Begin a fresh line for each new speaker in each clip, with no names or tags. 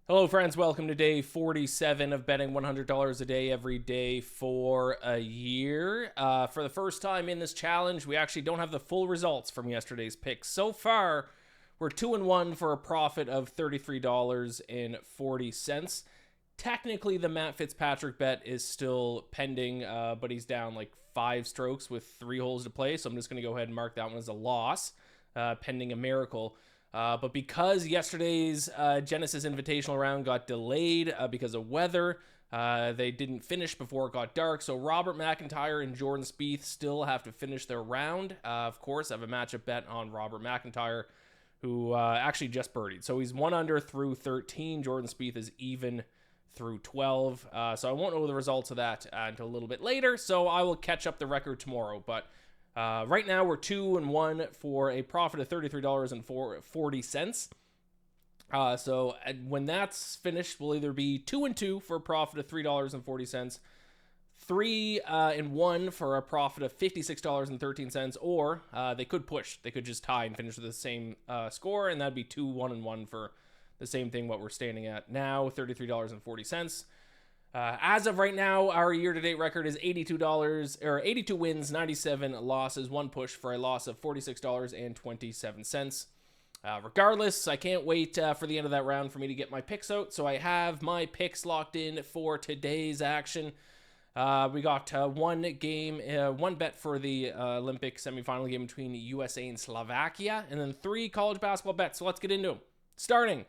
Hello, friends. Welcome to day 47 of betting $100 a day every day for a year. For the first time in this challenge, we actually don't have the full results from yesterday's picks. So far, we're 2-1 for a profit of $33.40. Technically, the Matt Fitzpatrick bet is still pending, but he's down like 5 strokes with 3 holes to play. So I'm just going to go ahead and mark that one as a loss, pending a miracle. But because yesterday's Genesis Invitational round got delayed because of weather, they didn't finish before it got dark. So Robert McIntyre and Jordan Spieth still have to finish their round. Of course, I have a matchup bet on Robert McIntyre, who actually just birdied. So he's 1 under through 13. Jordan Spieth is even through 12. So I won't know the results of that until a little bit later. So I will catch up the record tomorrow. But right now, we're 2-1 for a profit of $33.40. So when that's finished, we'll either be 2-2 for a profit of $3.40, 3-1 for a profit of $56.13, or they could push. They could just tie and finish with the same score, and that'd be 2-1-1 for the same thing. What we're standing at now, $33.40. As of right now, our year-to-date record is $82 wins, 97 losses, 1 push for a loss of $46.27. Regardless, I can't wait for the end of that round for me to get my picks out. So I have my picks locked in for today's action. We got one bet for the Olympic semifinal game between USA and Slovakia, and then 3 college basketball bets. So let's get into them. Starting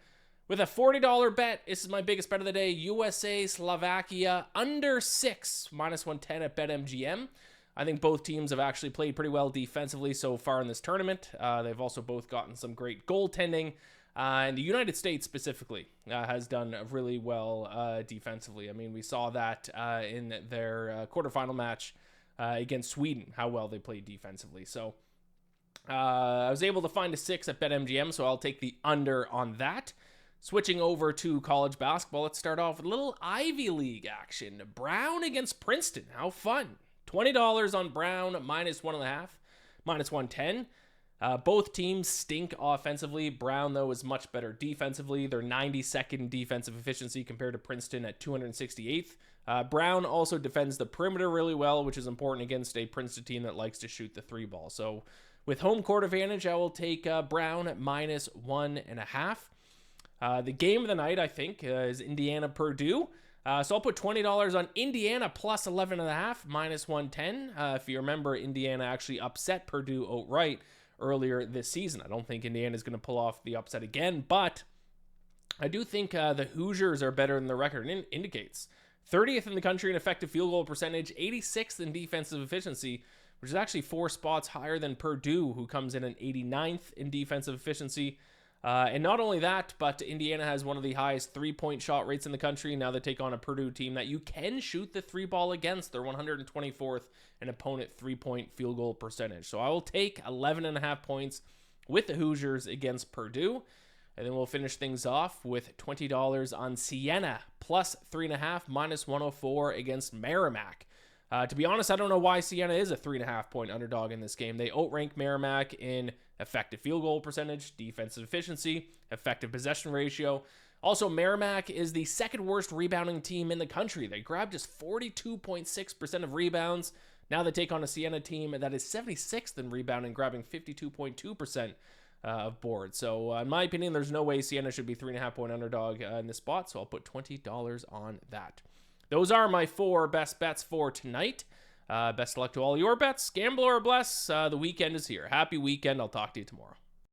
with a $40 bet, this is my biggest bet of the day. USA, Slovakia, under 6, -110 at BetMGM. I think both teams have actually played pretty well defensively so far in this tournament. They've also both gotten some great goaltending. And the United States specifically has done really well defensively. I mean, we saw that in their quarterfinal match against Sweden, how well they played defensively. So I was able to find a 6 at BetMGM, so I'll take the under on that. Switching over to college basketball, let's start off with a little Ivy League action. Brown against Princeton. How fun. $20 on Brown, -1.5, -110. Both teams stink offensively. Brown, though, is much better defensively. They're 92nd defensive efficiency compared to Princeton at 268th. Brown also defends the perimeter really well, which is important against a Princeton team that likes to shoot the 3-ball. So with home court advantage, I will take Brown at -1.5. The game of the night, I think, is Indiana-Purdue. So I'll put $20 on Indiana plus 11.5, -110. If you remember, Indiana actually upset Purdue outright earlier this season. I don't think Indiana is going to pull off the upset again, but I do think the Hoosiers are better than the record indicates. 30th in the country in effective field goal percentage, 86th in defensive efficiency, which is actually 4 spots higher than Purdue, who comes in at 89th in defensive efficiency. And not only that, but Indiana has one of the highest 3-point shot rates in the country. Now they take on a Purdue team that you can shoot the 3-ball against. They're 124th in opponent 3-point field goal percentage. So I will take 11.5 points with the Hoosiers against Purdue. And then we'll finish things off with $20 on Siena plus 3.5, -104 against Merrimack. To be honest, I don't know why Siena is a 3.5-point underdog in this game. They outrank Merrimack in effective field goal percentage, defensive efficiency, effective possession ratio. Also, Merrimack is the 2nd worst rebounding team in the country. They grabbed just 42.6% of rebounds. Now they take on a Siena team that is 76th in rebounding, grabbing 52.2% of boards. So in my opinion, there's no way Siena should be 3.5-point underdog in this spot. So I'll put $20 on that. Those are my 4 best bets for tonight. Best of luck to all your bets. Gamble or bless. The weekend is here. Happy weekend. I'll talk to you tomorrow.